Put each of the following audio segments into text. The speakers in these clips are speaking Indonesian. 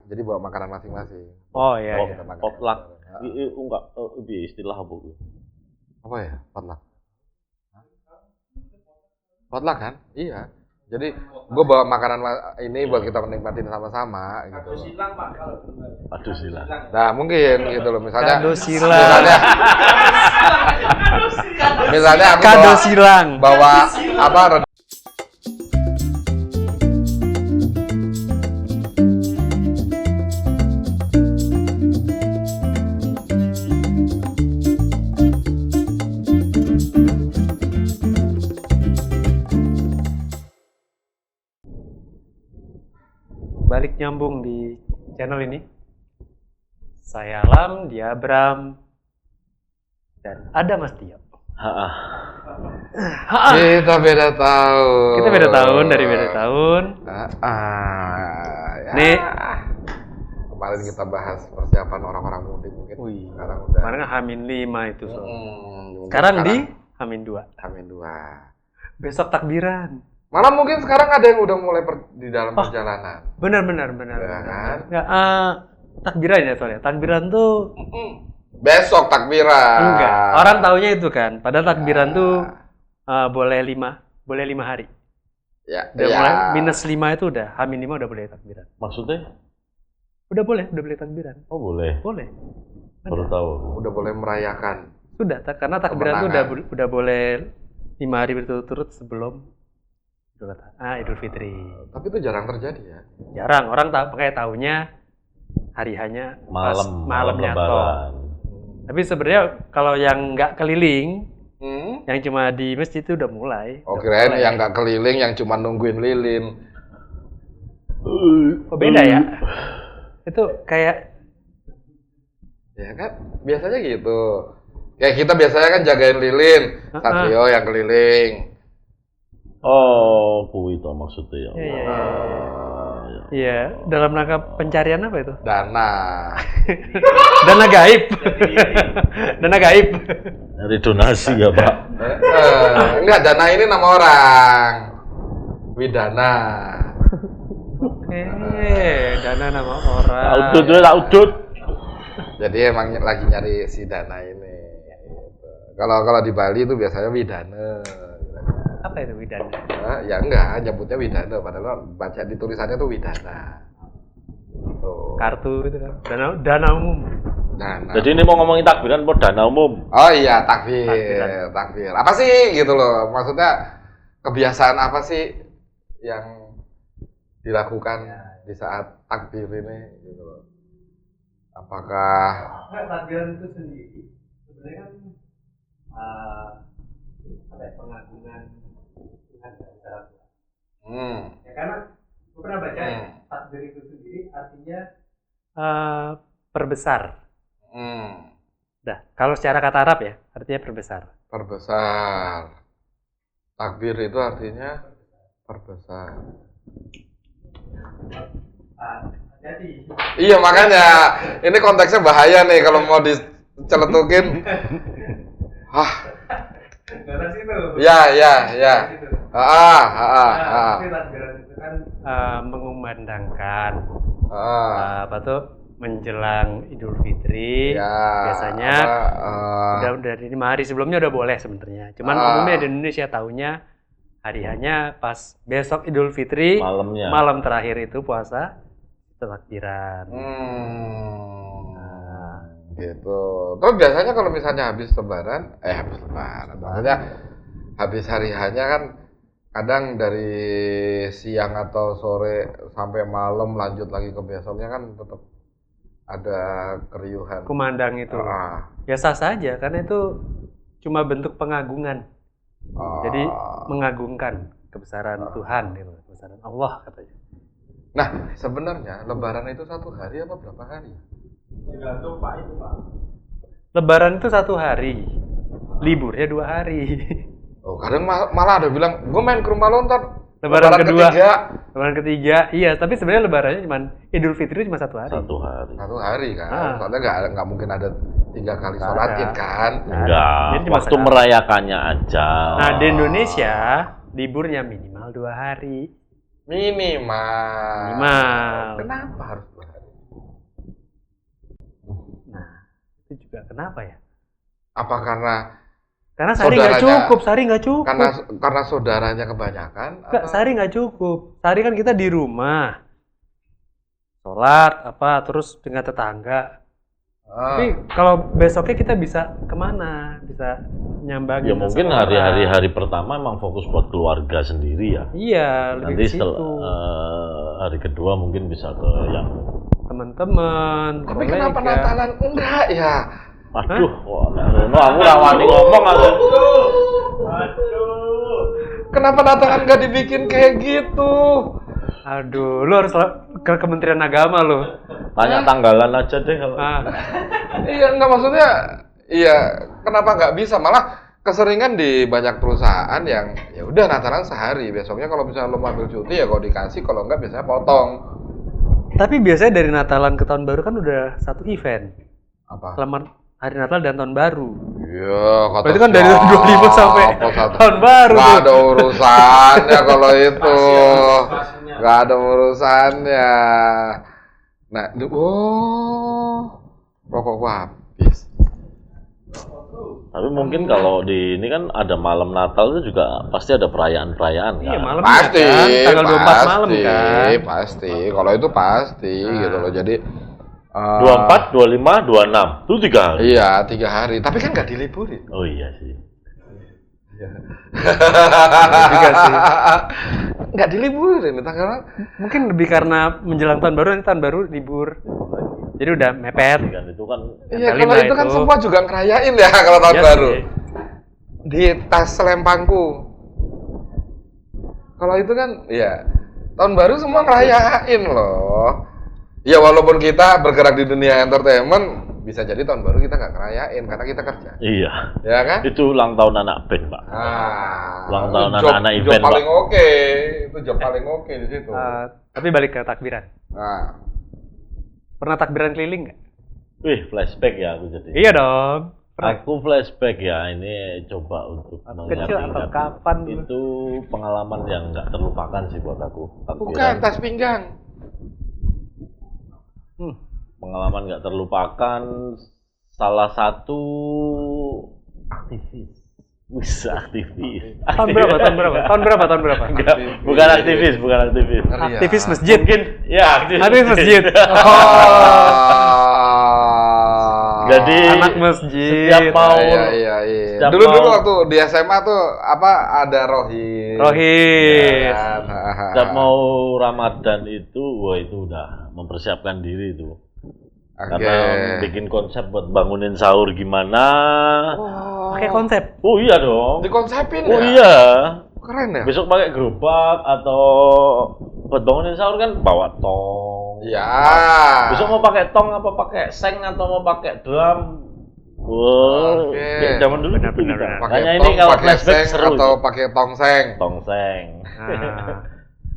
Jadi bawa makanan masing-masing. Oh iya. Potluck. Enggak istilah apa itu? Apa ya? Potluck. Potluck kan? Iya. Jadi gue bawa makanan ini buat kita menikmatin sama-sama gitu. Kado silang Pak kalau Aduh silang. Nah mungkin gitu loh misalnya. Kado silang. Misalnya aku Kado silang. bawa apa? Balik nyambung di channel ini. Saya Alam, dia Abram, dan ada Mas Tio. Kita beda tahun. Kita beda tahun dari beda tahun. Ya. Nih, kemarin kita bahas persiapan orang-orang mudik mungkin. wih, Sekarang udah. kemarin H-5 itu so. Sekarang Sekarang di H-2. H-2. Besok takbiran. Malah mungkin sekarang ada yang udah mulai di dalam perjalanan. Benar. Ya kan? Nggak, takbiran ya soalnya. Takbiran tuh Besok takbiran. enggak. Orang taunya itu kan. Padahal takbiran tuh boleh 5 hari. Ya. Udah mulai -5 itu udah H-5 udah boleh takbiran. Maksudnya? Udah boleh takbiran. Oh boleh. Boleh. Baru Ada. tahu. Udah boleh merayakan. Sudah, karena takbiran tuh udah boleh 5 hari berturut-turut sebelum Idul Fitri. Tapi itu jarang terjadi ya. Jarang orang pakai taunya hari hanya malamnya toh. Lebaran. Tapi sebenarnya kalau yang nggak keliling, Hmm? yang cuma di masjid itu udah mulai. Oh kirain yang nggak keliling, yang cuma nungguin lilin. Oh beda ya? Itu kayak Ya kan, biasanya gitu. Kayak kita biasanya kan jagain lilin, Satrio yang keliling. Oh, kuwi to maksudnya ya. Iya, dalam rangka pencarian apa itu? Dana. Dana gaib. Dana gaib. Dari donasi ya, Pak. Enggak, Dana ini nama orang. Widana. Dana nama orang. Tak udut. Jadi emang lagi nyari si Dana ini. Kalau di Bali itu biasanya Widana. Apa itu Widana? Ya enggak, nyebutnya Widana, padahal baca di tulisannya tuh Widana. Tuh. Kartu itu kan. Dana umum. Dana. Jadi ini mau ngomongin takbiran mau dana umum. Oh iya, takbir. Apa sih gitu loh? Maksudnya kebiasaan apa sih yang dilakukan di saat takbir ini gitu loh? Apakah takbiran itu sendiri sebenarnya kan pengagungan Tuhan secara ya karena gue pernah baca takbir itu sendiri artinya perbesar. Dah, kalau secara kata Arab ya artinya perbesar. Perbesar. Takbir itu artinya perbesar. Jadi Iya makanya ini konteksnya bahaya nih kalau mau diceletukin. Karena situ. Ya. Tapi takbiran itu kan mengumandangkan apa tuh menjelang Idul Fitri. Ya, Biasanya udah dari 5 hari sebelumnya udah boleh sebenarnya. Cuman umumnya di Indonesia taunya hari hanya pas besok Idul Fitri Malamnya. malam terakhir itu puasa itu takbiran. Gitu. Terus biasanya kalau misalnya habis lebaran, maksudnya habis hari hanya kan kadang dari siang atau sore sampai malam lanjut lagi ke besoknya kan tetap ada keriuhan. Kumandang itu. Ya sah saja karena itu cuma bentuk pengagungan. Jadi mengagungkan kebesaran Tuhan gitu, kebesaran Allah katanya. Nah, sebenarnya lebaran itu 1 hari apa berapa hari? tergantung Pak itu Pak. Lebaran itu 1 hari, liburnya 2 hari. Oh, kadang malah ada bilang, gue main ke rumah lo ntar Lebaran kedua. ketiga. Lebaran ketiga, iya. Tapi sebenarnya lebarannya cuma Idul Fitri cuma 1 hari. 1 hari. 1 hari kan, soalnya nggak mungkin ada 3 kali sholat Id kan. Enggak, Jadi cuma waktu sekali. merayakannya aja. Nah di Indonesia liburnya minimal 2 hari. Minimal. Minimal. Kenapa harus 2 hari? Kenapa ya? Apa karena Sehari nggak saudaranya- cukup, sehari nggak cukup. karena saudaranya kebanyakan? Nggak, atau- sehari nggak cukup. Sehari kan kita di rumah, sholat apa, terus dengan tetangga. Ah. Tapi kalau besoknya kita bisa kemana? Bisa nyambangin. Ya mungkin seseorang. hari pertama emang fokus buat keluarga sendiri ya. Iya, lebih Nanti ke situ. setelah hari kedua mungkin bisa ke yang Teman-teman, Tapi kenapa kolega. Natalan enggak ya? aduh, wah, Rono aku rawani ngomong aja. Kenapa Natalan nggak dibikin kayak gitu? Aduh, lu harus ke Kementerian Agama lu. Tanya tanggalan aja deh kalau. Ah, Iya, enggak maksudnya, iya, kenapa nggak bisa? Malah keseringan di banyak perusahaan yang ya udah Natalan sehari, besoknya kalau misalnya lo mau ambil cuti ya kalau dikasih, kalau enggak biasanya potong. tapi biasanya dari Natalan ke Tahun Baru kan udah satu event. Apa? Selamat Hari Natal dan Tahun Baru. Iya, kata Berarti kan dari tahun 25 sampai siapa? Tahun Baru Nggak tuh. ada urusannya kalau itu. Spasinya. Nggak ada urusannya. Nah, rokok gua habis. Tapi mungkin kalau di ini kan ada malam Natal itu juga pasti ada perayaan-perayaan kan. Iya, malam Pasti, kan, tanggal 24 malam pasti, kan. pasti. Kalau itu pasti gitu loh. Jadi 24, 25, 26. Itu 3 hari. Iya, 3 hari. Tapi kan nggak diliburin. Oh iya sih. juga sih. Nggak diliburin tanggal. Mungkin lebih karena menjelang Tahun Baru, nanti Tahun Baru libur. Jadi udah mepet. Kan itu kan Iya, Nempelin kalau lah itu kan itu. semua juga ngerayain ya kalau tahun Iya baru. sih. Di tas selempangku. Kalau itu kan, ya tahun baru semua ngerayain loh. Ya walaupun kita bergerak di dunia entertainment, bisa jadi tahun baru kita nggak ngerayain karena kita kerja. iya. Ya kan? Itu ulang tahun anak band, Pak. Ulang tahun itu job- anak-anak job event, paling oke. Itu job paling oke di situ. Tapi balik ke takbiran. Nah, Pernah takbiran keliling nggak? Wih, flashback ya aku jadi. Iya dong. Pernah. Aku flashback ya, ini coba untuk Kecil atau mengingat-ingat. kapan dulu? Itu pengalaman yang nggak terlupakan sih buat aku. bukan Takbiran. tas pinggang. Pengalaman nggak terlupakan, salah satu aktivis. Bisa aktivis. Tahun berapa? Tahun berapa? Tahun berapa? Tahun berapa? Enggak, bukan aktivis, bukan aktivis. Ngeri ya. Aktivis masjid. Mungkin ya Aktivis masjid. Jadi Anak masjid. setiap mau Iya. Setiap Dulu mau- waktu di SMA tuh apa ada rohis. Rohis. Ya kan? setiap mau Ramadan itu, wah itu udah mempersiapkan diri itu. Oke. Karena bikin konsep buat bangunin sahur gimana. Pakai konsep. Oh iya dong. Dikonsepin Oh ya? iya. Keren ya? Besok pakai gerobak atau buat bangunin sahur kan bawa tong. Ya. Besok mau pakai tong apa pakai seng atau mau pakai drum? Wah, Oke. kayak zaman dulu Benar, gitu benar, kita. benar. Pakai Makanya tong, ini kalau pakai flashback seng seru. atau Itu. pakai tongseng. Tongseng. Ah.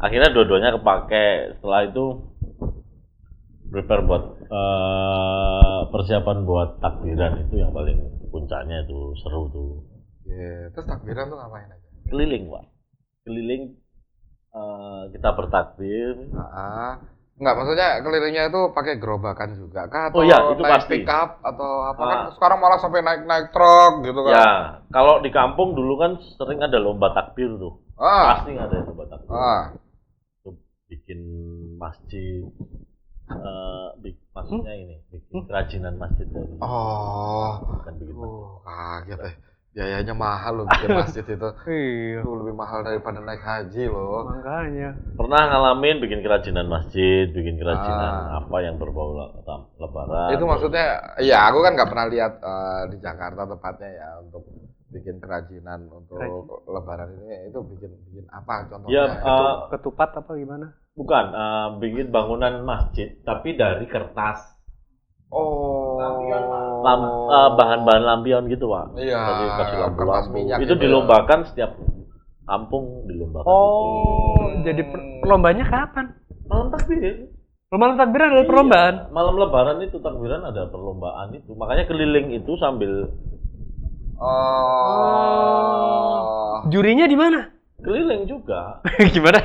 Akhirnya dua-duanya kepake. Setelah itu prepare buat persiapan buat takbiran itu yang paling puncaknya itu seru tuh. Iya. Terus takbiran tuh ngapain aja? Keliling, Pak. Keliling kita bertakbir. Enggak, maksudnya kelilingnya itu pakai gerobakan juga kah? Oh Atau iya, itu naik pasti. pick up atau apa kan Ah. sekarang malah sampai naik truk gitu kan. Ya, kalau di kampung dulu kan sering ada lomba takbir tuh. Ah. Pasti ada lomba takbir. Tuh, bikin masjid, maksudnya ini, bikin kerajinan masjid dari kan bikin masjid. Kaget deh. Biayanya mahal loh bikin masjid itu. Iya. Itu lebih mahal daripada naik haji loh. Makanya. Pernah ngalamin bikin kerajinan masjid, bikin kerajinan apa yang berbau lebaran. Itu maksudnya, ya aku kan nggak pernah lihat di Jakarta tepatnya ya untuk bikin kerajinan untuk Lebaran ini itu bikin apa contohnya? Ya, Ketupat apa gimana? bukan bikin bangunan masjid, tapi dari kertas. Bahan-bahan lampion gitu, Pak. Iya, Jadi kasih kertas lampu-lampu. minyak Itu gitu ya. dilombakan setiap kampung dilombakan. Oh, jadi perlombanya kapan? Malam takbir. Malam takbiran ada perlombaan. Iya, malam lebaran itu takbiran ada perlombaan itu. Makanya keliling itu sambil Jurinya di mana? Keliling juga. Gimana?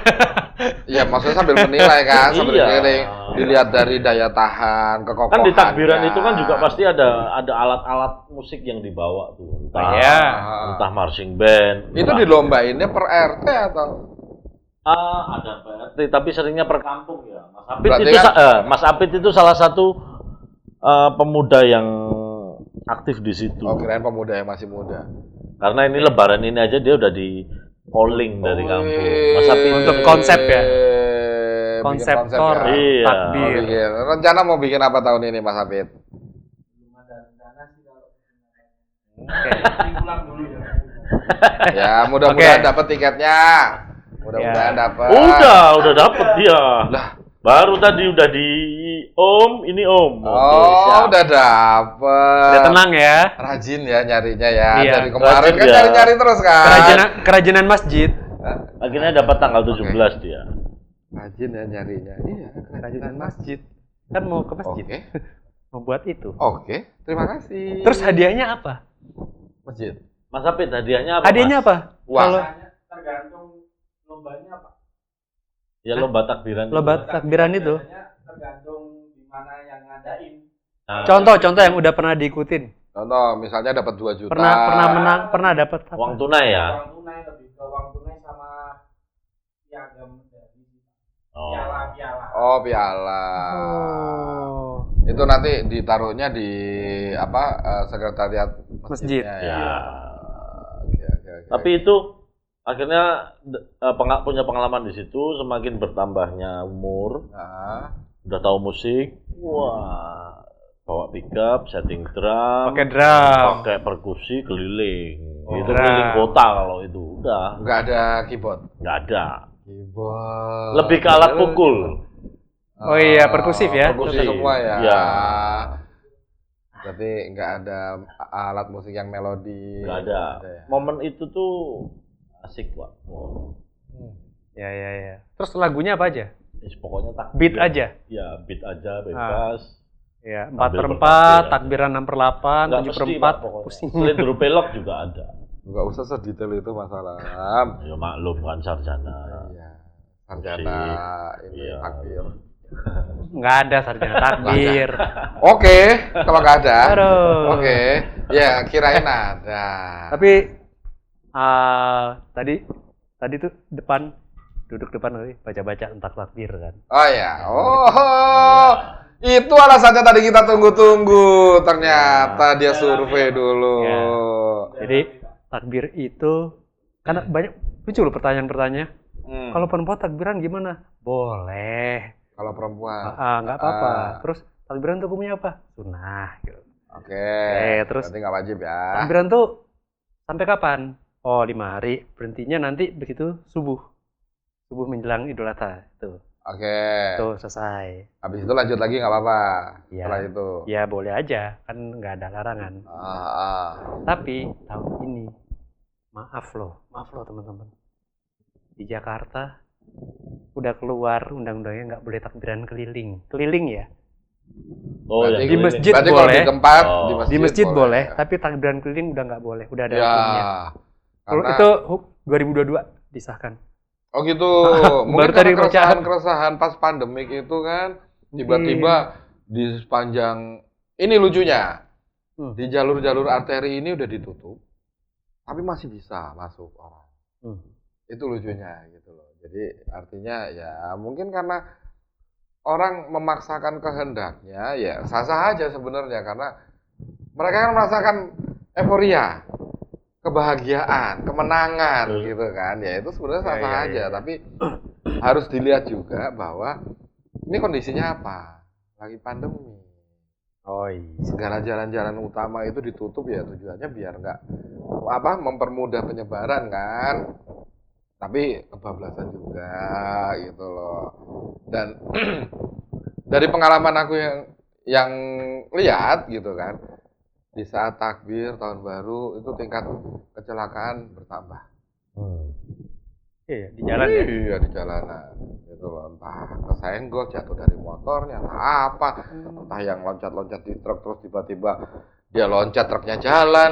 Ya maksudnya sambil menilai kan, sambil Iya. keliling, dilihat dari daya tahan, kekokohan. Kan di takbiran itu kan juga pasti ada alat-alat musik yang dibawa tuh. Entah, Iya. entah marching band. Itu dilombainnya per RT atau? Ada PRT, tapi seringnya per kampung ya. Berarti kan- Mas Apit itu salah satu pemuda yang aktif di situ. Oh, kirain pemuda yang masih muda. Karena ini lebaran ini aja dia udah di calling dari kampung. Mas Apit Untuk konsep ya? Bikin Konseptor ya? Iya. Mau takbir. bikin. Rencana mau bikin apa tahun ini Mas Apit? Belum ada rencana sih kalau Oke. pulang dulu ya. Ya, mudah-mudahan Oke. dapat tiketnya. Mudah-mudahan Ya. dapat. Udah dapet dia. Lah. Baru tadi udah di Om, ini Om. Oke, Oh, siap. udah dapet. Udah tenang ya. Rajin ya nyarinya ya. Iya, Dari kemarin rajin kan ya. nyari-nyari terus kan. Kerajinan masjid. Akhirnya dapat tanggal 17 dia. Rajin ya nyarinya. Iya, Kerajinan masjid. Kan mau ke masjid. Oke. Mau buat itu. Oke, terima kasih. Terus hadiahnya apa? masjid. Mas Apit, hadiahnya apa? Hadiahnya Mas? apa? Wah. Kalau Biasanya tergantung lombanya apa. Ya lomba takbiran. lomba takbiran itu. Biasanya tergantung di mana yang ngadain. Nah, Contoh yang udah pernah diikutin. Contoh, misalnya dapat 2 juta. Pernah menang, pernah dapat apa? uang tunai ya. Uang tunai lebih ke uang tunai sama piagam dari Oh. piala-piala. Oh, piala. Oh. Itu nanti ditaruhnya di apa? Sekretariat Masjid. masjidnya Ya. Oke. Tapi itu akhirnya punya pengalaman di situ, semakin bertambahnya umur, Nah, udah tahu musik, wah, bawa pickup, setting drum, Pakai drum. pakai perkusi keliling. Oh. Itu Drum. keliling kota kalau itu udah nggak ada keyboard. nggak ada. Keyboard. Lebih ke alat pukul. Oh iya, perkusif ya? Perkusif Perkusif. semua ya. Iya. Berarti nggak ada alat musik yang melodi. Nggak ada. ya? Momen itu tuh asik pak. Ya. Terus lagunya apa aja? Pokoknya takbir. Beat aja. Ya beat aja bebas. Ya, Sambil 4/4, bertakbir. takbiran 6/8, Nggak mesti, 7/4, Pak, pokoknya. pusing. Slidro pelok juga ada. Nggak usah sedetail itu masalah. Ya maklum kan sarjana. Iya. Sarjana ini Iya. takbir. Nggak ada sarjana takbir. Oke, kalau nggak ada. Aduh. Oke. Ya, kirain ada. Tapi tadi tuh duduk depan tadi baca-baca tentang takbir kan. Oh ya. Oh. Itu alasannya tadi kita tunggu-tunggu. Ternyata dia survei dulu. Ya. Jadi takbir itu karena banyak muncul pertanyaan-pertanyaan. Kalau perempuan takbiran gimana? Boleh. Kalau perempuan. Nggak apa-apa. Terus takbiran tuh hukumnya apa? Sunnah. Gitu. Oke. Terus Berarti nggak wajib ya. takbiran tuh sampai kapan? Oh 5 hari. Berhentinya nanti begitu subuh. Subuh menjelang Idul Adha. Tuh. Oke. Tuh selesai. Habis itu lanjut lagi nggak apa-apa. Iya. Setelah itu. Ya boleh aja. Kan nggak ada larangan. Tapi tahun ini maaf loh teman-teman. Di Jakarta udah keluar undang-undangnya nggak boleh takbiran keliling ya. Oh Berarti ya di masjid Berarti kalau boleh. di tempat Oh. Di masjid boleh, tapi takbiran keliling udah nggak boleh. Udah ada Ya. hukumnya. Karena Itu 2022 disahkan. oh gitu. Baru Mungkin tadi karena bacaan. keresahan pas pandemik itu kan tiba-tiba di sepanjang ini lucunya. Di jalur-jalur arteri ini udah ditutup. Tapi masih bisa masuk orang. Itu lucunya gitu loh. Jadi artinya ya mungkin karena orang memaksakan kehendaknya ya sah-sah aja sebenarnya karena mereka kan merasakan euforia, kebahagiaan, kemenangan gitu kan. Ya itu sebenarnya sah-sah aja, tapi harus dilihat juga bahwa ini kondisinya apa? Lagi pandemi. Oh iya. Segala jalan-jalan utama itu ditutup ya tujuannya biar nggak mempermudah penyebaran kan. Tapi kebablasan juga gitu loh. Dan dari pengalaman aku yang lihat gitu kan, di saat takbir tahun baru itu tingkat kecelakaan bertambah. Iya, di jalan ya. Iya di jalanan gitu loh, entah kesenggol jatuh dari motornya, entah apa, entah yang loncat-loncat di truk terus tiba-tiba dia loncat truknya jalan.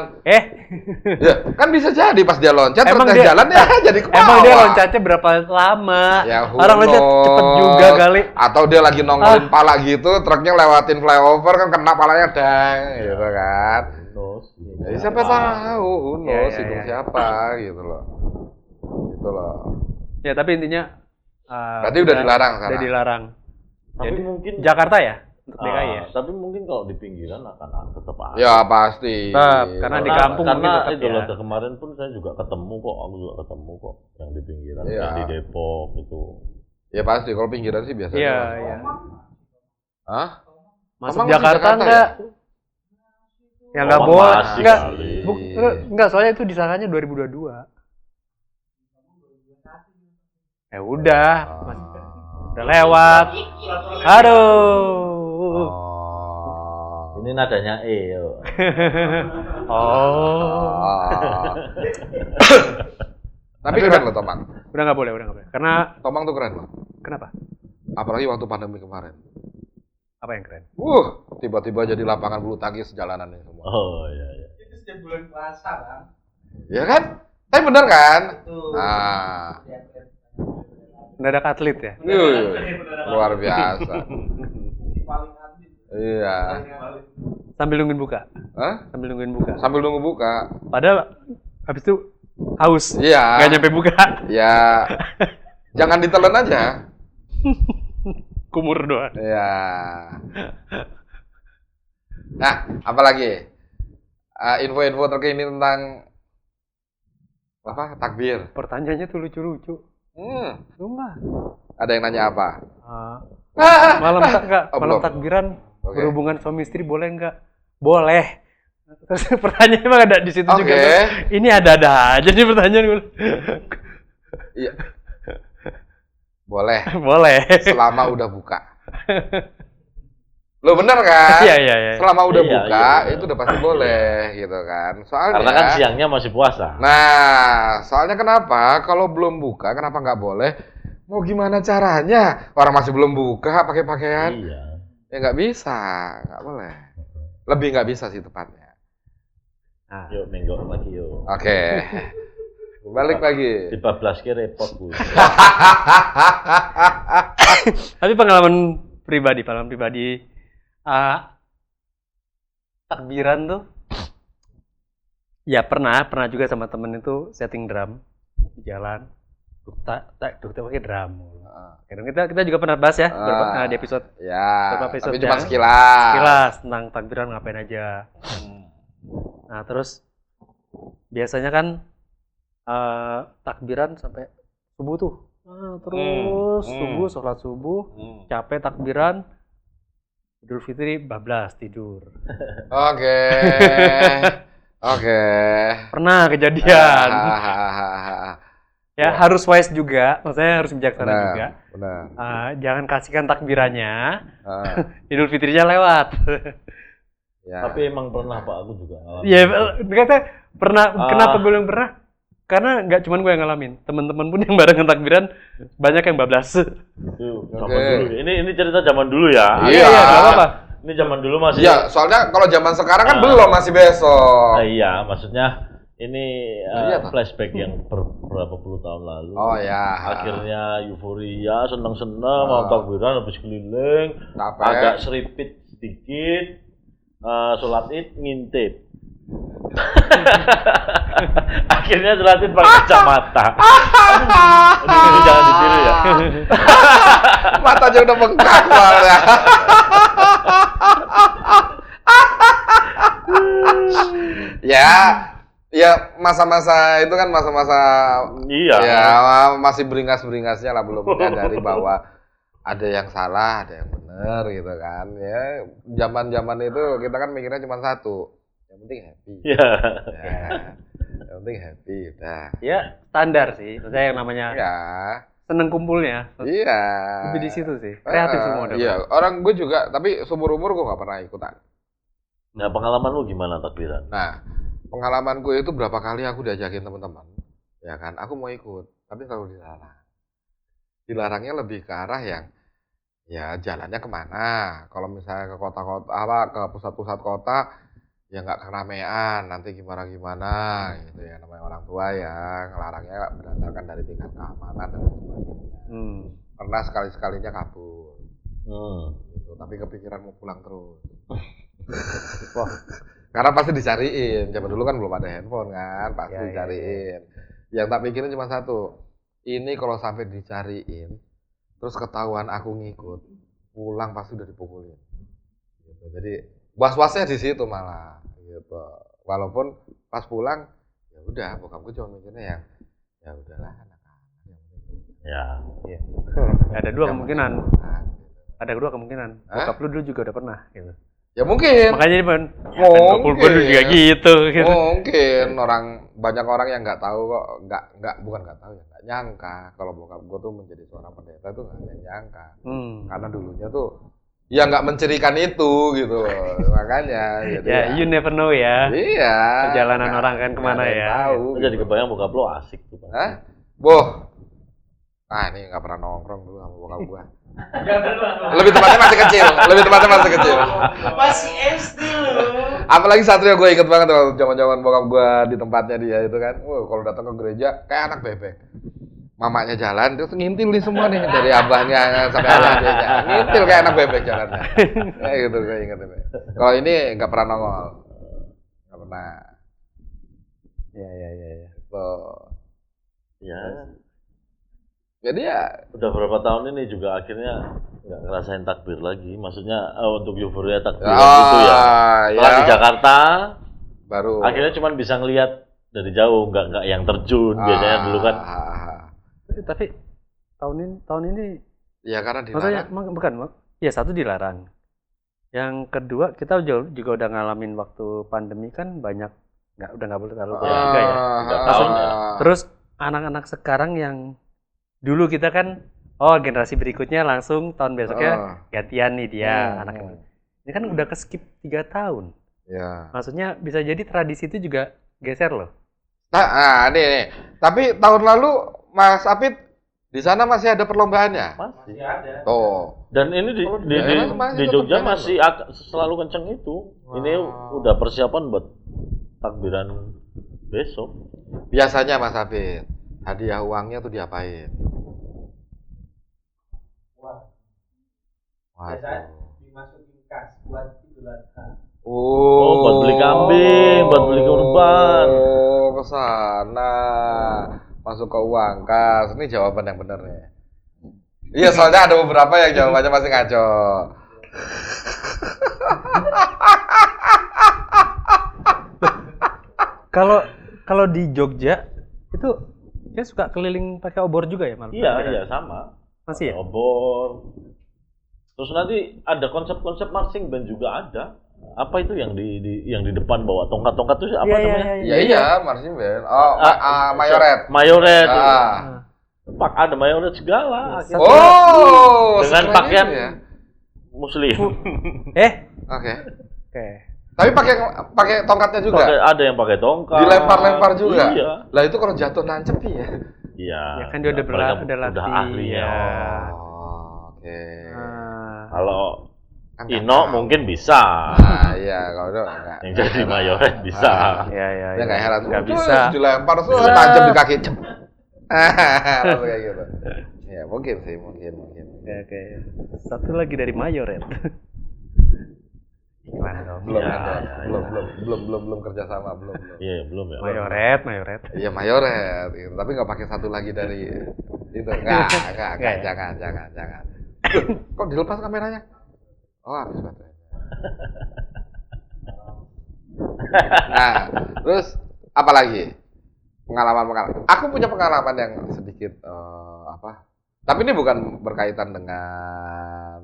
Ya, kan bisa jadi pas dia loncat Emang truknya dia- jalan ya jadi ke bawah. emang dia loncatnya berapa lama? Ya, who Orang loncat cepet knows. juga kali. Atau dia lagi nongolin pala gitu, truknya lewatin flyover kan kena palanya dang gitu kan. Terus, Jadi siapa tahu, who knows Ya, itu ya. siapa gitu loh. Gitu loh. Ya, tapi intinya Berarti udah dilarang Udah sekarang? dilarang. Tapi Jadi mungkin Jakarta ya? Untuk DKI ya? tapi mungkin kalau di pinggiran akan tetap ada. Ya pasti. Tetap, karena di kampung karena mungkin tetap Idul ya. Adha kemarin pun saya juga ketemu kok, aku juga ketemu kok yang di pinggiran, Iya. yang di Depok itu. Ya pasti kalau pinggiran sih biasanya. Iya, Mas. iya. Hah? Masuk Emang masih Jakarta Jakarta enggak? Ya enggak Oh, boleh. masih Enggak. kali. Enggak, soalnya itu disangkanya 2022. Ya udah, udah lewat. Aduh. Oh. Ini nadanya yo. Oh. Tapi keren loh Tomang. Udah nggak boleh. Karena Tomang tuh keren loh. kenapa? Apalagi waktu pandemi kemarin. Apa yang keren? Tiba-tiba jadi lapangan bulu tangkis jalanan ini semua. Oh iya. Itu setiap bulan puasa kan. Ya kan? Tapi bener kan? Tuh. Nah, Mendadak atlet ya? luar biasa. Paling adil. Iya. Sambil nungguin buka. Hah? Sambil nungguin buka. Sambil nunggu buka. Padahal habis itu haus. Iya. Nggak nyampe buka. Ya. Jangan ditelan aja. Kumur doang. Iya. Nah, apalagi? Info-info terkini tentang apa? Takbir. Pertanyaannya tuh lucu-lucu. Sumpah. Ada yang nanya apa? Malam belum. takbiran Oke. berhubungan suami istri boleh nggak? Boleh. Terus pertanyaan emang ada di situ Oke. juga. Ini ada aja nih pertanyaan gue. Iya. Boleh. Boleh. Selama udah buka. Lo bener kan? Iya. Selama udah Iya, buka, iya. itu udah pasti boleh gitu kan. Soalnya Karena kan siangnya masih puasa. Nah, soalnya kenapa? Kalau belum buka, kenapa nggak boleh? Mau gimana caranya? Orang masih belum buka, pakai pakaian. Iya. Ya nggak bisa, nggak boleh. Lebih nggak bisa sih tepatnya. Nah, Yuk minggu lagi yuk. Oke. Balik lagi. 15 ke repot Bu. tapi pengalaman pribadi takbiran tuh ya pernah juga sama temen itu setting drum di jalan dukta pakai drum. Kita juga pernah bahas ya di episode Ya, beberapa episode tapi cuma ya. sekilas. Tentang takbiran ngapain aja. Nah terus biasanya kan takbiran sampai subuh tuh. Terus subuh, sholat subuh, capek takbiran, Idul Fitri bablas tidur. Oke. Oke. Pernah kejadian. Ya Ya. harus wise juga, maksudnya harus bijaksana Benar, juga. benar. Jangan kasihkan takbirannya, Ah, Idul Fitrinya lewat. ya. Tapi emang pernah Pak, aku juga ngalamin. Iya, kata pernah. Kenapa gue bilang pernah? Karena nggak cuma gue yang ngalamin, teman-teman pun yang barengan takbiran banyak yang bablas. Itu zaman Oke. dulu. Ini cerita zaman dulu ya. Iya. nggak apa-apa. Ini zaman dulu masih. Iya, soalnya kalau zaman sekarang kan Ah. belum, masih besok. Iya, maksudnya ini Iya, Pak. flashback yang berapa puluh tahun lalu. Oh ya. Akhirnya euforia, seneng-seneng, mau takbiran habis keliling, Capek. agak seripit sedikit, sholat id ngintip. Akhirnya sholat id pakai kacamata. Aduh, jangan ditiru ya. Matanya udah bengkak soalnya. Ya masa-masa itu kan masa-masa Iya. ya masih beringas-beringasnya lah, belum menyadari bahwa ada yang salah, ada yang benar gitu kan. Ya, zaman-zaman itu kita kan mikirnya cuma satu. Yang penting happy. Iya. Ya, yang penting happy udah. Ya standar sih, maksudnya yang namanya Ya. seneng kumpulnya. Iya. Lebih di situ sih, kreatif semua udah. Iya, orang gue juga, tapi seumur-umur gue nggak pernah ikutan. Nah, pengalaman lu gimana takbiran? Nah, pengalamanku itu berapa kali aku diajakin teman-teman, ya kan, aku mau ikut, tapi selalu dilarang. Dilarangnya lebih ke arah yang, ya jalannya kemana. Kalau misalnya ke kota-kota, apa ke pusat-pusat kota, ya nggak keramaian, nanti gimana gitu ya, namanya orang tua ya, ngelarangnya berdasarkan dari tingkat keamanan dan sebagainya. Pernah sekali-sekalinya kabur, gitu. Tapi kepikiran mau pulang terus. Wah, karena pasti dicariin. Zaman dulu kan belum ada handphone kan, pasti dicariin. Yang tak pikirin cuma satu, ini kalau sampai dicariin, terus ketahuan aku ngikut, pulang pasti udah dipukulin. Gitu. Jadi was-wasnya di situ malah, gitu. Walaupun pas pulang, ya udah, bokapku cuma mikirnya ya udahlah anak-anak yang penting. Ya. Iya. Ada dua kemungkinan. Ada dua kemungkinan. Bokap lu dulu juga udah pernah gitu. Ya mungkin. Makanya dia mungkin juga gitu. Mungkin banyak orang yang nggak tahu kok, bukan nggak tahu ya, nggak nyangka kalau bokap gue tuh menjadi seorang pendeta itu nggak ada yang nyangka. Karena dulunya tuh ya nggak mencirikan itu gitu loh. Makanya gitu ya, you never know ya. Iya. Perjalanan orang kan kemana ya. Tahu, Jadi kebayang bokap lo asik tuh. Hah? Boh. Ini nggak pernah nongkrong dulu sama bokap gua. Lebih tepatnya masih kecil. Masih SD loh. Apalagi Satrio, gue inget banget waktu zaman-zaman bokap gua di tempatnya dia itu kan. Kalau datang ke gereja kayak anak bebek. Mamanya jalan, terus ngintil nih semua nih dari abahnya sampai ayahnya. Ngintil kayak anak bebek jalannya. Kayak gitu gue inget itu. Kalau ini nggak pernah nongol. Nggak pernah. Ya. Ya. Jadi ya Udah berapa tahun ini juga akhirnya nggak ngerasain takbir lagi. Maksudnya untuk euforia takbir gitu ya. Setelah di Jakarta, baru akhirnya cuma bisa ngelihat dari jauh, nggak yang terjun. Biasanya dulu kan. Tapi tahun ini ya karena maksudnya dilarang. bukan, ya satu dilarang. Yang kedua kita juga udah ngalamin waktu pandemi kan banyak udah nggak boleh terlalu banyak juga ya. Terus anak-anak sekarang yang dulu kita kan generasi berikutnya langsung tahun besoknya gantian nih dia anaknya. Ini kan udah ke-skip 3 tahun. Ya. Maksudnya bisa jadi tradisi itu juga geser loh. Nah, nih. Tapi tahun lalu Mas Apit di sana masih ada perlombaannya? Masih ada. Tuh. Dan ini di Jogja masih selalu kenceng itu. Ini udah persiapan buat takbiran besok. Biasanya Mas Apit, hadiah uangnya tuh diapain? Biasa dimasukin kas buat Idul Adha. Buat beli kambing, buat beli kurban. Ke sana. Masuk ke uang kas. Ini jawaban yang benar nih. Iya, soalnya ada beberapa yang jawabannya masih ngaco. Kalau di Jogja itu dia suka keliling pakai obor juga ya malam? Iya, sama. Masih ya? Obor. Terus nanti ada konsep-konsep marching band juga ada. Apa itu yang di depan bawa tongkat-tongkat itu apa namanya? Iya, marching band. Mayoret. Mayoret. Pak ada mayoret segala. Dengan pakaian ya? Muslim. Oke. Tapi pakai tongkatnya juga. Ada yang pakai tongkat. Dilempar-lempar juga. Iya. Lah itu kalau jatuh nancep ya. Iya. Ya kan dia udah udah ahli ya. Oke. Kalau Ino mungkin bisa. Iya, kalau itu enggak. Yang jadi mayoret bisa. Iya. Ya enggak heran. Enggak bisa. Dilempar terus tancap di kaki. Langsung kayak gitu. Ya, mungkin sih. Oke. Satu lagi dari mayoret. Iklan dong. Belum kerja sama, belum. Iya, belum ya. Mayoret. Iya, mayoret. Gitu. Tapi nggak pakai satu lagi dari itu. Enggak, jangan. Kok dilepas kameranya? Habis baterainya. Nah, terus apa lagi? Pengalaman. Aku punya pengalaman yang sedikit tapi ini bukan berkaitan dengan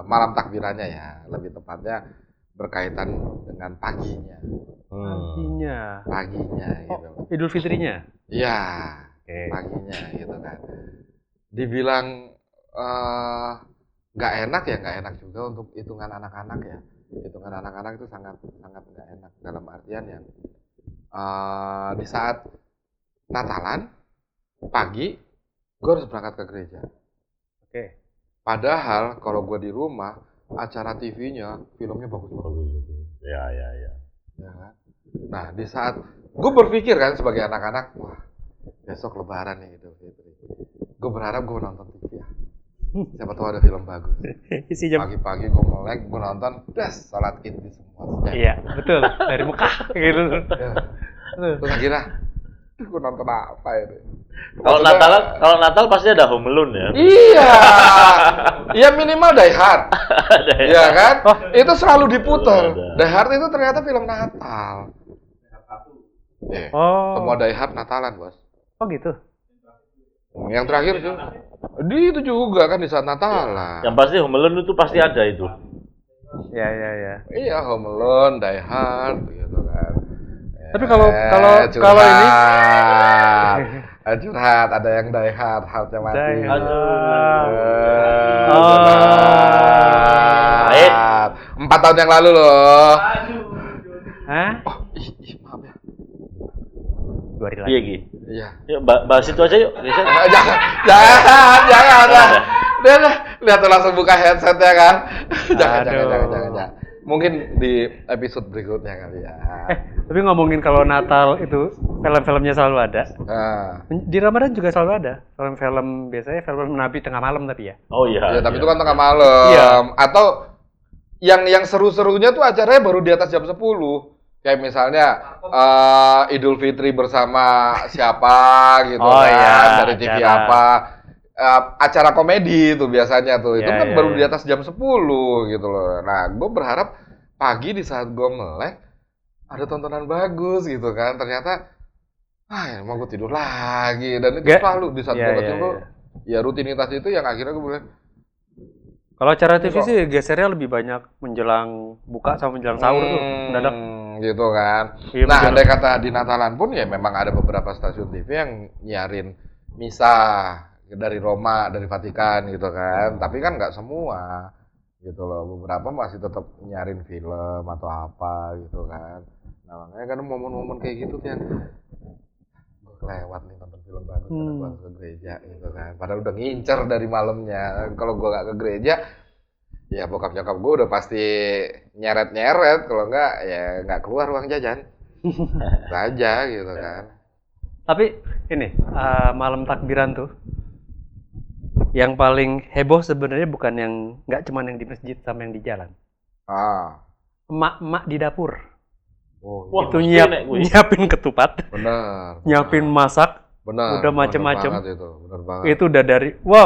malam takbirannya ya, lebih tepatnya berkaitan dengan paginya. Paginya gitu. Idul Fitrinya? Iya, paginya gitu kan. Dibilang nggak enak juga untuk hitungan anak-anak ya. Hitungan anak-anak itu sangat nggak enak dalam artian yang di saat Natalan pagi gue harus berangkat ke gereja. Padahal kalau gue di rumah acara TV-nya filmnya bagus. Ya. Ya kan? Nah, di saat gue berpikir kan sebagai anak-anak, wah besok Lebaran nih Idul Fitri. Gue berharap gue nonton TV ya. Siapa tahu ada film bagus. Isi jam. Pagi-pagi gue melek, gue nonton, salat id di semua. Iya, betul. Dari Mekah gitu. Ya. Terus kira, gue nonton apa ini? Kalau Natal pasti ada Home Alone ya. Iya, ya minimal Die Hard. Iya kan? Itu selalu diputar. Ada. Die Hard itu ternyata film Natal. Yeah. Oh. Semua Die Hard Natalan, Bos. Oh gitu. Yang terakhir tuh. Di itu juga kan di saat Natalan. Yang pasti Home Alone itu pasti ada itu. Ya. Iya, Home Alone, Die Hard gitu kan. Tapi kalau ini curhat, ada yang Die Hard, heartnya mati. Die Hard. Curhat. 4 tahun yang lalu loh. Hah? Oh, maaf ya. 2 hari lagi. Iya Gi. Iya. Yuk bahas itu aja yuk. Jangan. Dia lihat tuh langsung buka headsetnya kan. Jangan. Mungkin di episode berikutnya kali ya. Tapi ngomongin kalau Natal itu film-filmnya selalu ada. Nah. Di Ramadan juga selalu ada. Film-film biasanya film Nabi tengah malam tapi ya. Oh iya. Ya, tapi itu kan tengah malam. Iya. Atau yang seru-serunya tuh acaranya baru di atas jam 10. Kayak misalnya Idul Fitri bersama siapa gitu Oh, kan, iya, dari TV acara. apa. Acara komedi itu biasanya tuh. Itu Iya, kan iya, baru iya. di atas jam 10 gitu loh. Nah, gue berharap pagi di saat gue melek ada tontonan bagus gitu kan. Ternyata emang gue tidur lagi, dan itu Nggak. selalu di saat Iya, gue iya, kecil tuh iya. ya rutinitas itu yang akhirnya gue bilang Kalau acara TV sih gesernya lebih banyak menjelang buka sama menjelang sahur tuh. Mendadak. gitu kan. Iya, Nah, betul. andai kata di Natalan pun ya memang ada beberapa stasiun TV yang nyiarin misa dari Roma, dari Vatikan gitu kan. Tapi kan nggak semua gitu loh. Beberapa masih tetap nyiarin film atau apa gitu kan. Nah, makanya kan momen-momen kayak gitu tuh yang gue kelewat nih nonton film bagus karena gue harus ke gereja gitu kan. Padahal udah ngincer dari malamnya. Kalau gue nggak ke gereja, ya bokap nyokap gue udah pasti nyeret-nyeret, kalau enggak ya nggak keluar uang jajan. Aja gitu kan. Tapi ini malam takbiran tuh yang paling heboh sebenarnya bukan yang nggak cuman yang di masjid sama yang di jalan. Emak-emak di dapur. Oh, Wah, itu mesti nek gue. nyiapin ketupat, benar. nyiapin masak, Benar. udah macem-macem. Benar banget itu, benar banget. Itu udah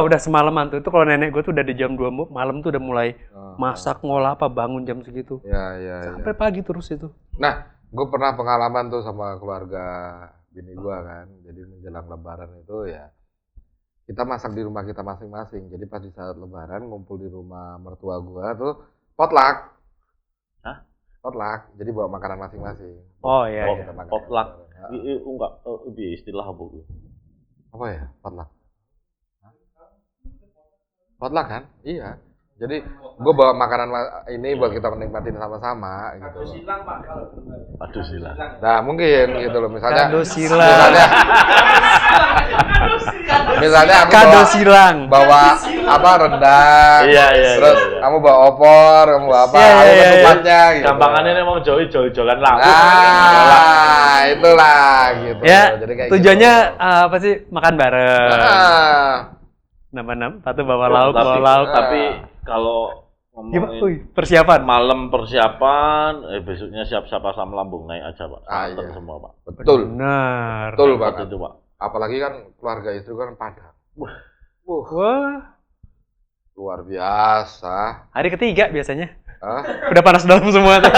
udah semalaman tuh. Itu kalau nenek gue tuh udah di jam 2 malam tuh udah mulai masak, ngolah apa, bangun jam segitu. Ya. Sampai pagi terus itu. Nah, gue pernah pengalaman tuh sama keluarga bini gue kan. Jadi menjelang Lebaran itu ya kita masak di rumah kita masing-masing. Jadi pas di saat Lebaran ngumpul di rumah mertua gue tuh potluck. Hah? Potluck. Jadi bawa makanan masing-masing. Oh iya. Oh, iya. Kita makan. potluck. Enggak, istilah apa gue? Apa ya? Potluck. Potluck kan? Iya. Jadi gue bawa makanan ini buat kita menikmatin sama-sama gitu. Kado silang Pak kalau dulu. Aduh silah. Nah, mungkin gitu loh. Misalnya Kado silang. Misalnya aku Kado silang. bawa apa rendang. Iya. Terus kamu bawa opor, kamu bawa apa? Iya, Aku iya, ketupatnya gitu. Gampangannya emang jolan laku. Nah, itulah gitu. Ya, Jadi kayak tujuannya gitu. apa sih? Makan bareng. Ah, Nama-nama, satu bawa lauk, bawa lauk. Tapi kalau ngomongin Persiapan. malam persiapan, besoknya siap-siap asam lambung naik aja Pak. Santan iya. semua Pak. betul. Benar. Betul Hebat banget. itu Pak. Apalagi kan keluarga istri kan Padang. Wah, Luar biasa. hari ketiga biasanya. Hah? Udah panas dalam semua tuh.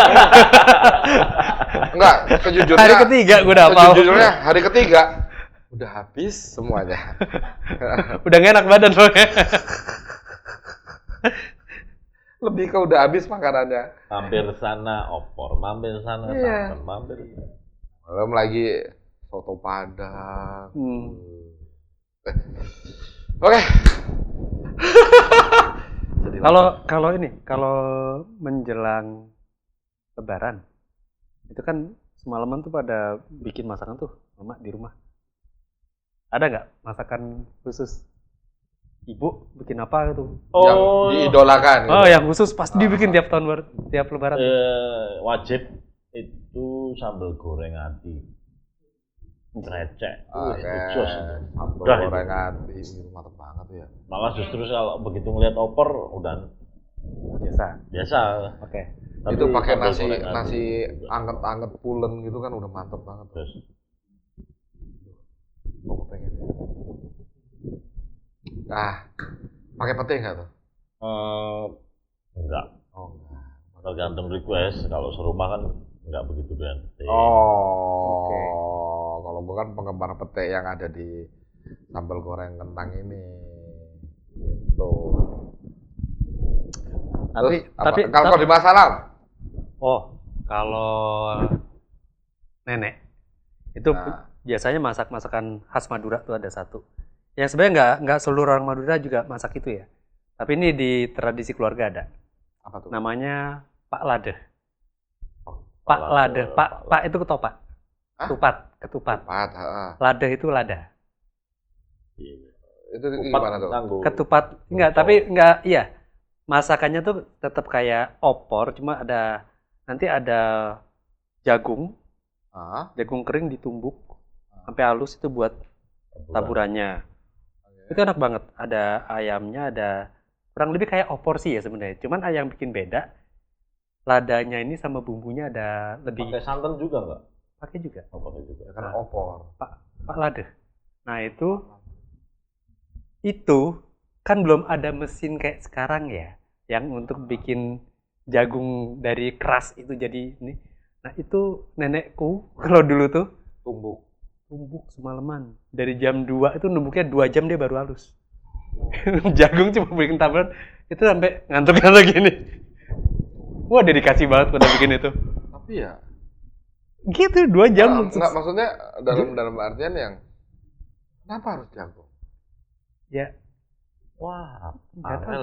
Enggak, sejujurnya. Hari ketiga gue udah hafal. Sejujurnya hari ketiga udah habis semuanya. Udah gak enak badan soalnya. Lebih ke udah habis makanannya. Mampir sana opor, mampir sana Iya. santan, mampir. Belum lagi soto Padang. Oke. Jadi Kalau menjelang Lebaran itu kan semalaman tuh pada bikin masakan tuh mama di rumah. Ada nggak masakan khusus ibu bikin apa gitu. Yang diidolakan. Gitu. Oh, yang khusus pasti dibikin tiap tahun baru, tiap lebaran. Wajib itu sambal goreng ati. Recek. Itu jos. Sambal Udah, goreng ati itu mantep banget ya. Malah justru kalau begitu ngeliat opor udah biasa. Oke. Tapi Itu pakai sambal nasi goreng ati nasi juga. anget-anget pulen gitu kan udah mantep banget. Terus Aku pengen. Nah, pakai pete nggak tuh? enggak. Oh enggak. Tergantung request. Kalau serumah kan enggak begitu kan. Oh, Oke. kalau gua kan penggemar pete yang ada di sambal goreng kentang ini. Gitu. Kalau di Masalam? Oh, kalau nenek itu Nah. biasanya masak masakan khas Madura tuh ada satu. Yang sebenarnya nggak seluruh orang Madura juga masak itu ya. Tapi ini di tradisi keluarga ada. Apa tuh? Namanya Pak Lade. Pak Pak Lade. Pak itu ketoprak. Hah? Ketupat. Ketupat, heeh. Lade itu lada. Itu gimana tuh? Ketupat enggak, tapi enggak, iya. Masakannya tuh tetap kayak opor, cuma nanti ada jagung kering ditumbuk sampai halus itu buat taburannya. Itu enak banget. Ada ayamnya, ada kurang lebih kayak opor sih ya sebenarnya. Cuman yang bikin beda ladanya ini sama bumbunya ada lebih. Pakai santan juga enggak? Pakai juga. Pakai juga. Ya kan opor. Pak Lade. Nah itu kan belum ada mesin kayak sekarang ya, yang untuk bikin jagung dari keras itu jadi ini. Nah itu nenekku kalau dulu tuh tumbuk semalaman. Dari jam 2 itu numbuknya 2 jam dia baru halus. Jagung cuma bikin taburan itu sampai ngantuk-ngantuk gini. Wah dedikasi banget pada bikin itu. Tapi ya gitu 2 jam. Enggak, maksudnya dalam artian yang kenapa harus jagung? Ya. Wah,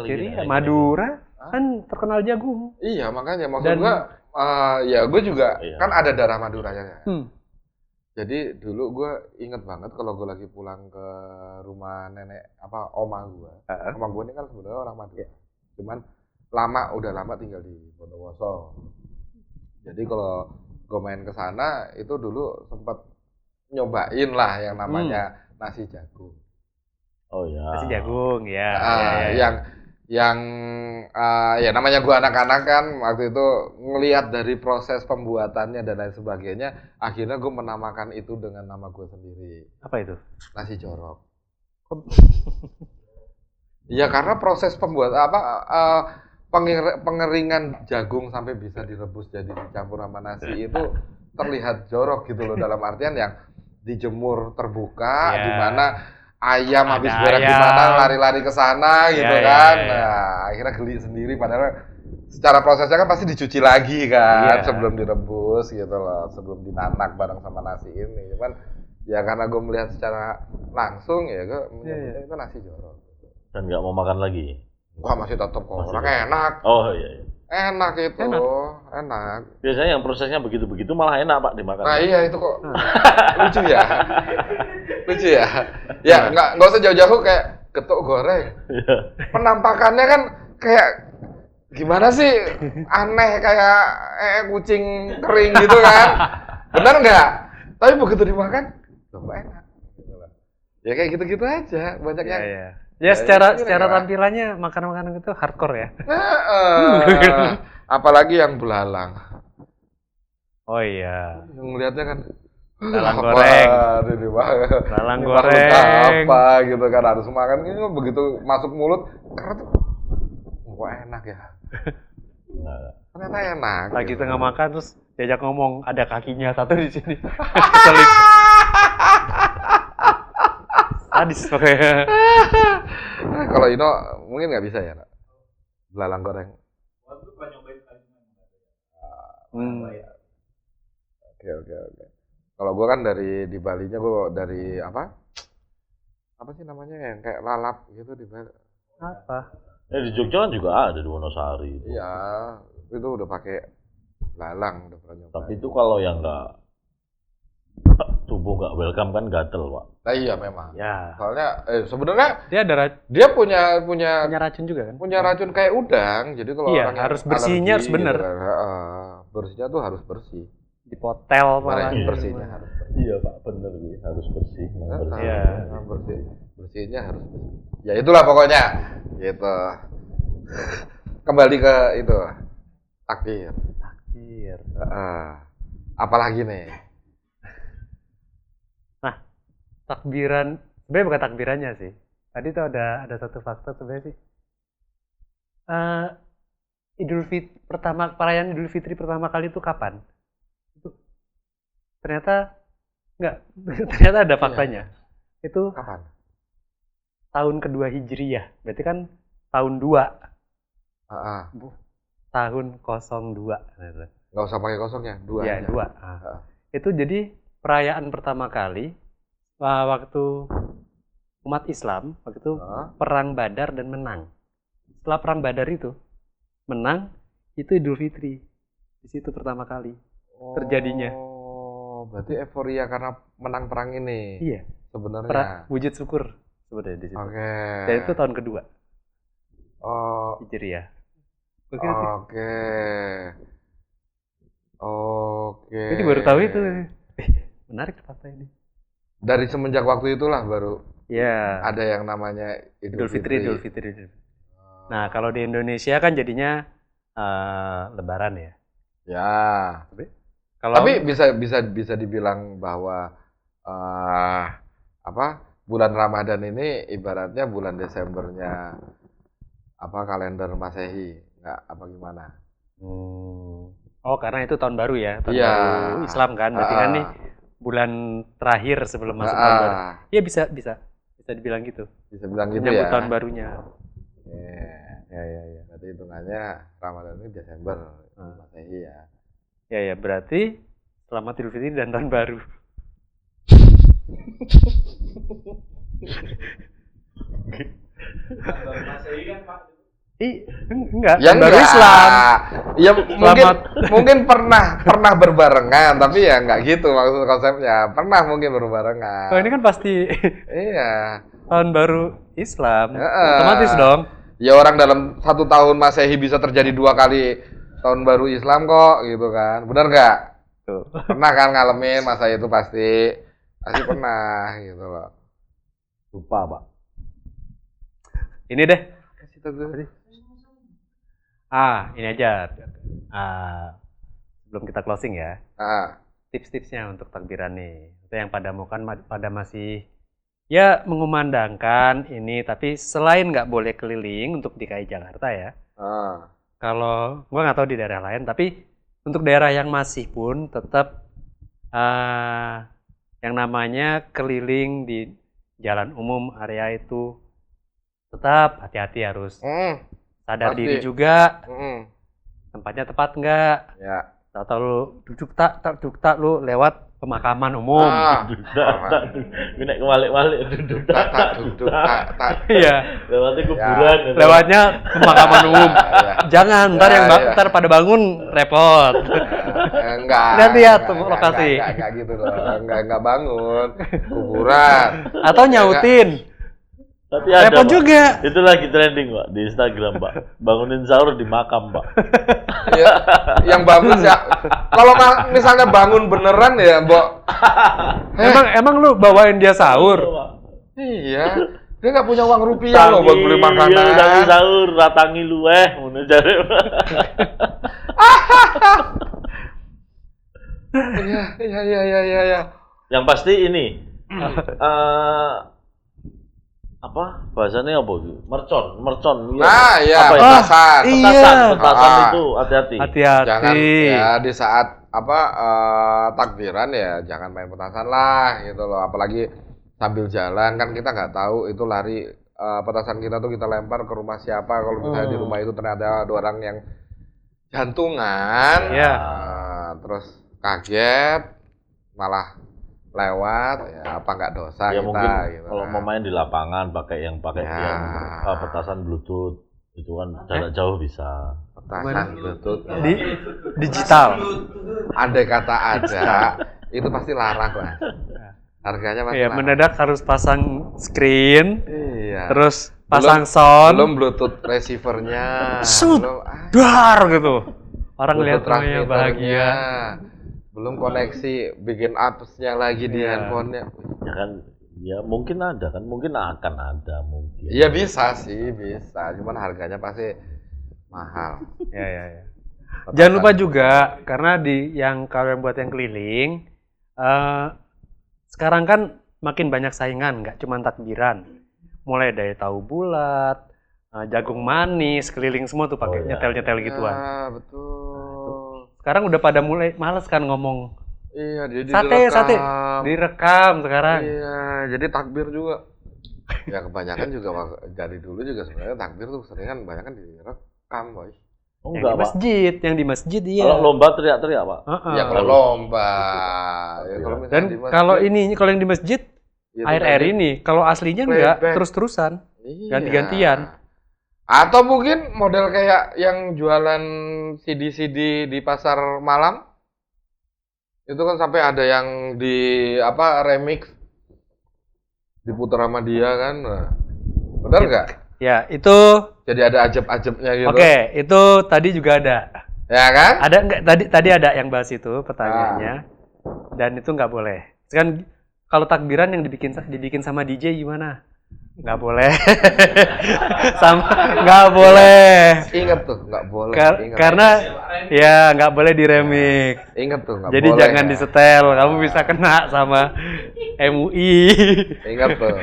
Jadi Madura kan terkenal jagung. Iya, makanya maksud gua ya gue juga kan ada darah Maduranya. Jadi dulu gue inget banget kalau gue lagi pulang ke rumah nenek oma gue. Oma gue ini kan sebenarnya orang Madura. Cuman udah lama tinggal di Bondowoso. Jadi kalau gue main ke sana itu dulu sempat nyobain lah yang namanya nasi jagung. Oh ya. Nasi jagung ya. Yang ya namanya gua anak-anak kan waktu itu ngelihat dari proses pembuatannya dan lain sebagainya, akhirnya gua menamakan itu dengan nama gua sendiri. Apa itu? Nasi jorok. Ya karena proses pengeringan jagung sampai bisa direbus jadi dicampur sama nasi itu terlihat jorok gitu loh, dalam artian yang dijemur terbuka di mana ayam habis berak gimana lari-lari ke sana gitu kan. Nah, akhirnya geli sendiri padahal secara prosesnya kan pasti dicuci lagi kan sebelum direbus gitu loh, sebelum dinanak bareng sama nasi ini. Cuman ya karena gue melihat secara langsung ya gue menyebutnya itu nasi jorok. Dan nggak mau makan lagi? Wah masih tetap kok, orang enak. Oh iya. Enak itu, enak. Biasanya yang prosesnya begitu-begitu malah enak Pak dimakan. Nah iya itu kok lucu ya. Lucu ya. Ya nggak usah jauh-jauh kayak getuk goreng. Penampakannya kan kayak gimana sih? Aneh kayak kucing kering gitu kan. Benar nggak? Tapi begitu dimakan, loh kok enak. Ya kayak gitu-gitu aja. Banyak yang ya secara tampilannya makanan-makanan itu hardcore ya. Apalagi yang belalang. Oh iya. Ngelihatnya kan belalang goreng. Belalang goreng. Apa gitu kan harus makan ini begitu masuk mulut karena tuh kok enak ya. Ternyata enak. Lagi tengah makan terus diajak ngomong ada kakinya satu di sini. Keselip. Sadis pokoknya. Kalau Ino mungkin nggak bisa ya, Nak? Belalang goreng. Oke. Kalau gue kan di Balinya gue dari apa sih namanya yang kayak lalap gitu di Bali. Apa? Di Jogja kan juga ada di Wonosari. Iya, itu udah pakai belalang udah pernah nyoba. Tapi itu kalau yang nggak Tubuh nggak welcome kan gatel, Pak. Nah iya memang. Ya. Soalnya sebenarnya Dia ada dia punya punya racun juga kan? punya racun kayak udang. Jadi kalau Iya, orang yang harus bersihnya harus alergi bener. gitu kan, bersihnya tuh harus bersih. Dipotel Gimana malah. bersihnya harus bersih. Iya, Pak, bener gue. Harus bersih, bersih. Iya. Bersihnya harus bersih. Ya itulah pokoknya. Gitu. Kembali ke itu takdir. Iya. Apalagi nih? Nah, takbiran sebenarnya bukan takbirannya sih. Tadi tuh ada satu fakta sebenarnya sih. Perayaan Idul Fitri pertama kali itu kapan? Itu ternyata enggak, ternyata ada faktanya. Itu Kapan? tahun kedua Hijriyah. Berarti kan tahun 2. Tahun 02. Nggak usah pakai kosongnya, 2 Ya, aja. 2. Itu jadi perayaan pertama kali waktu umat Islam waktu itu perang Badar dan menang. Setelah perang Badar itu menang, itu Idul Fitri. Di situ pertama kali terjadinya. Oh, berarti euforia karena menang perang ini. Iya. Sebenarnya. Wujud syukur sebenarnya di situ. Oke. Dan itu tahun kedua. Oh. Hijriyah. Oke. Jadi baru tahu itu. Menarik fakta ini. Dari semenjak waktu itulah baru ya ada yang namanya Idul Fitri. Nah, kalau di Indonesia kan jadinya Lebaran ya. Ya. Kalau Tapi bisa dibilang bahwa bulan Ramadan ini ibaratnya bulan Desembernya kalender Masehi, nggak apa gimana? Oh, karena itu tahun baru ya, tahun Iya. baru Islam kan, berarti kan nih bulan terakhir sebelum masuk tahun baru. Iya bisa dibilang gitu. Bisa bilang gitu Menyambut ya. tahun barunya. Ya. Berarti hitungannya Ramadan ini Desember Masehi ya. Ya, berarti selamat Idul Fitri dan tahun baru. Masehi kan Pak. Enggak, Ya tahun baru enggak. Islam. Ya Selamat. mungkin pernah berbarengan, tapi ya enggak gitu maksud konsepnya. Pernah mungkin berbarengan. Oh, ini kan pasti Iya. tahun baru Islam. Otomatis dong. Ya orang dalam 1 tahun Masehi bisa terjadi 2 kali tahun baru Islam kok, gitu kan? Bener nggak? Tuh. Pernah kan ngalamin masa itu pasti pernah gitu loh. Lupa, Pak. Ini deh. Kasih tahu gue. Ini aja. Sebelum kita closing ya. Tips-tipsnya untuk takbiran nih. Itu yang pada masih ya mengumandangkan ini, tapi selain nggak boleh keliling untuk DKI Jakarta ya. Kalau gua nggak tahu di daerah lain, tapi untuk daerah yang masih pun tetap yang namanya keliling di jalan umum area itu tetap hati-hati, harus sadar pasti. diri juga. Tempatnya tepat nggak? Ya. Tahu lu duduk tak lu lewat pemakaman umum. Gue naik kebalik-balik Duduk. Iya. Lewatnya kuburan. Lewatnya pemakaman umum. Ya. Jangan ntar ntar pada bangun repot. Enggak. Lihat tuh lokasi. Enggak gitu loh. Enggak bangun. Kuburan. Atau nyautin. Tapi ada, repot Pak. juga. Itu lagi trending, Pak, di Instagram, Pak. Bangunin sahur di makam, Pak. Ya, yang bagus ya. Kalau misalnya bangun beneran ya, Mbok. Emang lu bawain dia sahur? Iya. Dia nggak punya uang rupiah loh buat beli makanan. Iya, tangi sahur, ratangi luweh, ngono jare. Iya. Yang pasti ini apa bahasanya apa gitu? Mercon. Ya, apa itu? petasan. Petasan itu hati-hati. Jangan ya di saat takbiran ya jangan main petasan lah gitu loh. Apalagi sambil jalan kan kita nggak tahu itu lari petasan kita tuh kita lempar ke rumah siapa. Kalau misalnya di rumah itu ternyata ada orang yang jantungan, terus kaget malah lewat ya apa nggak dosa Ya kita mungkin gitu. kalau mau main di lapangan pakai yang petasan Bluetooth itu kan jarak jauh bisa. Petasan Bluetooth di digital. Andai kata ada itu pasti larang lah. Harganya pasti Iya, larang. mendadak harus pasang screen, Iya. terus pasang sound, Belum Bluetooth receivernya. Shoot. Belum dar gitu. Orang Bluetooth lihat semuanya transmitternya. bahagia. Belum koneksi, bikin apps-nya lagi di Iya. handphonenya. Ya kan, ya mungkin ada kan, mungkin akan ada mungkin. Iya bisa sih, bisa. Cuman harganya pasti mahal. Ya. Jangan lupa juga karena kalau yang buat yang keliling, sekarang kan makin banyak saingan, nggak cuma takbiran. Mulai dari tahu bulat, jagung manis, keliling semua tuh pakai nyetel-nyetel gituan. Iya, betul. Sekarang udah pada mulai males kan ngomong Iya, jadi sate direkam sekarang. Iya, jadi takbir juga. Ya kebanyakan juga dari dulu juga sebenarnya takbir tuh seringan banyak kan direkam, boy. Oh, Yang enggak, di Pak. masjid, iya. Kalau lomba teriak-teriak, Pak. Ya kalau lomba. Ya, kalau misalnya Dan di masjid, kalau yang di masjid itu air tadi ini, kalau aslinya enggak playback. terus-terusan. Iya. ganti-gantian. Atau mungkin model kayak yang jualan CD-CD di pasar malam. Itu kan sampai ada yang di remix diputar sama dia kan. Nah, benar nggak? Ya, itu Jadi ada ajab-ajabnya gitu. oke, itu tadi juga ada. Ya kan? Ada enggak tadi ada yang bahas itu pertanyaannya. Dan itu nggak boleh. Kan kalau takbiran yang dibikin sama DJ gimana? Nggak boleh. Nggak boleh. Ingat tuh, nggak boleh. Ingat. Karena ya nggak boleh diremix. Ingat tuh, nggak Jadi boleh. jangan disetel, kamu bisa kena sama MUI. Ingat tuh.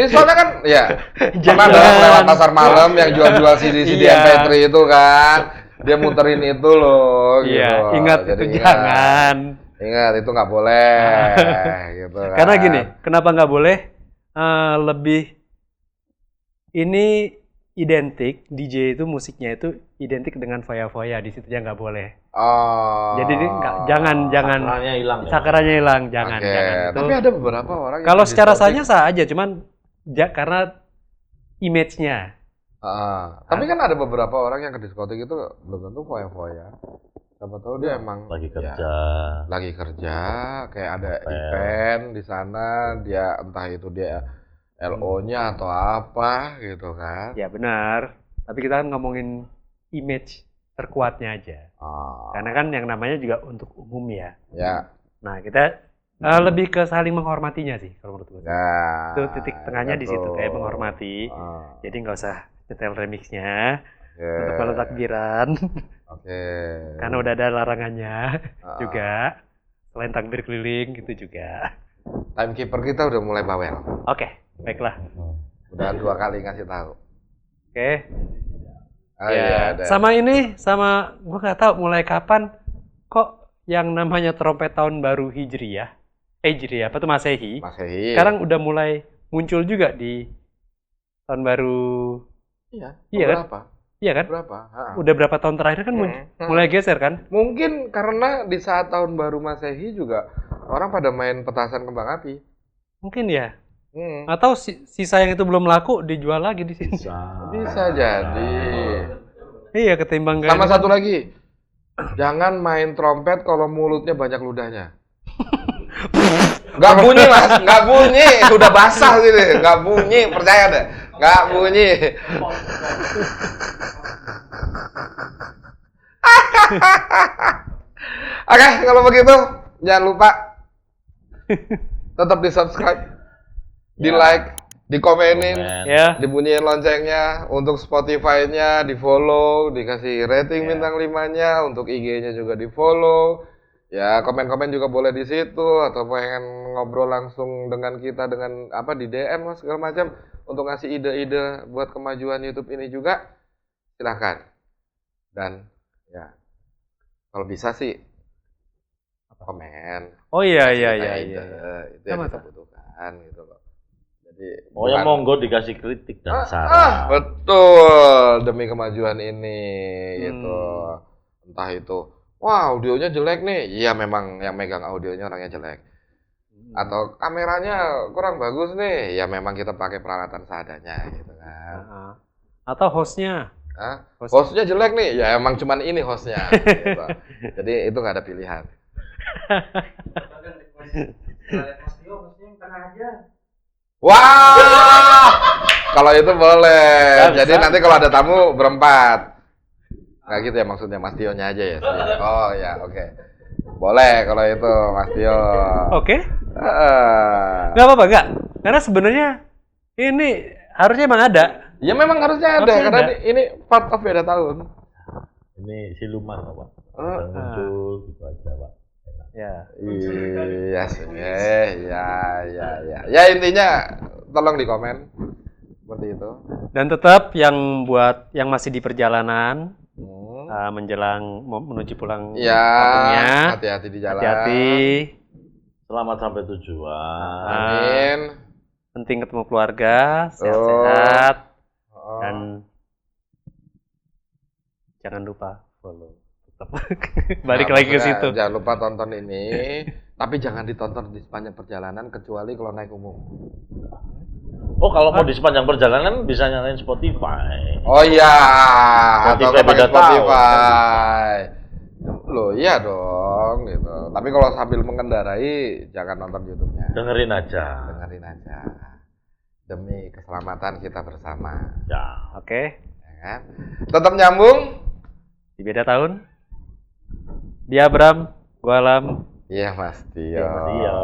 Soalnya kan, ya, pernah Jangan. dong lewat pasar malam yang jual-jual CD-CD Iya. MP3 itu kan. Dia muterin itu loh. Iya, gitu. ingat Jadi itu jangan. Ingat, itu nggak boleh. Gitu kan. Karena gini, kenapa nggak boleh? Lebih ini identik DJ itu musiknya itu identik dengan foya-foya, di situ aja nggak boleh. Oh. Jadi ini jangan Sakralnya hilang. Ya? sakaranya hilang, jangan. Oke. Itu. Tapi ada beberapa orang yang Kalau di secara diskotik- sahnya sah aja, cuman karena image-nya. Tapi kan ada beberapa orang yang ke diskotik itu belum tentu foya-foya. Siapa tahu dia emang Lagi kerja. lagi kerja, kayak ada Hotel. event di sana, dia entah itu dia LO-nya atau apa gitu kan. Ya benar. Tapi kita kan ngomongin image terkuatnya aja. Ah, Karena kan yang namanya juga untuk umum ya. ya, Nah, kita lebih ke saling menghormatinya sih kalau menurut gue. ya. Itu titik tengahnya di situ, betul. kayak menghormati. Ah, Jadi nggak usah nyetel remixnya oke. untuk malam takbiran, Oke. karena udah ada larangannya Ah, juga. Selain takbir keliling gitu juga. Timekeeper kita udah mulai bawel. Oke, baiklah. Udah 2 kali ngasih tahu. Oke. Ah, Ya, iya, ada. sama gua nggak tahu mulai kapan kok yang namanya trompet tahun baru Hijriyah, Hijriyah apa tuh Masehi, Masehi. sekarang udah mulai muncul juga di tahun baru. iya, Iya kan? berapa? Iya kan? Berapa? Udah berapa tahun terakhir kan mulai geser kan? Mungkin karena di saat tahun baru Masehi juga orang pada main petasan kembang api. Mungkin ya. Hmm. Atau sisa yang itu belum laku dijual lagi di sini. Bisa jadi. Iya, ketimbang kayak Sama satu lagi. Jangan main trompet kalau mulutnya banyak ludahnya. Nggak bunyi mas, nggak bunyi. Udah basah gitu, nggak bunyi. Percaya deh, nggak bunyi. Oke, kalau begitu jangan lupa tetap di subscribe, di like, di komenin, ya. dibunyiin loncengnya, untuk Spotify-nya di follow, dikasih rating bintang 5-nya, untuk IG-nya juga di follow. Ya, komen-komen juga boleh di situ, atau pengen ngobrol langsung dengan kita dengan apa di DM lah segala macam untuk ngasih ide-ide buat kemajuan YouTube ini juga. Silahkan. Dan ya kalau bisa sih komen. Oh iya Kasih iya kita iya ide. iya. Itu yang Sama, kita sama. butuhkan gitu loh. Jadi Pokoknya bukan- monggo dikasih kritik dan saran. betul demi kemajuan ini gitu. Entah itu wah audionya jelek nih, iya memang yang megang audionya orangnya jelek. Atau kameranya kurang bagus nih, ya memang kita pakai peralatan seadanya gitu kan. Atau hostnya. Hostnya jelek nih, ya emang cuman ini hostnya. Gitu. Jadi itu nggak ada pilihan. Bahkan request lihat Mas Tio, maksudnya yang tengah aja. Wah, kalau itu boleh. Bisa, Jadi bisa. nanti kalau ada tamu berempat. Nggak gitu ya maksudnya, Mas Tionya aja ya. Oh ya, oke. Boleh kalau itu Mas Tio. Oke. Heeh. Nggak apa-apa, nggak. Karena sebenarnya ini harusnya emang ada. Ya memang harusnya ada Harusnya karena ada. ini part of beda tahun. Ini siluman Pak. Oh, Dan muncul gitu aja Pak. Enak. Ya. Iya sih. Ya intinya tolong di komen seperti itu. Dan tetap yang buat yang masih di perjalanan Hmm. menjelang menuju pulang Ya, kampungnya, hati-hati di jalan. hati-hati. Selamat sampai tujuan. Amin. Penting ketemu keluarga, sehat-sehat. Oh. Dan jangan lupa follow. Tetap balik Nah, lagi ke maksudnya situ. Jangan lupa tonton ini, tapi jangan ditonton di sepanjang perjalanan kecuali kalau naik umum. Oh, kalau mau di sepanjang perjalanan bisa nyalain Spotify. Oh iya, atau Spotify nggak pakai beda tahun, Spotify. Loh iya dong gitu. Tapi kalau sambil mengendarai jangan nonton YouTube-nya. Dengerin aja. Dengerin aja. Demi keselamatan kita bersama. Ya. Oke, Ya kan? Tetap nyambung. di beda tahun. Dia Abram, gua Alam. Iya Mas Tio. Iya, Mas Tio.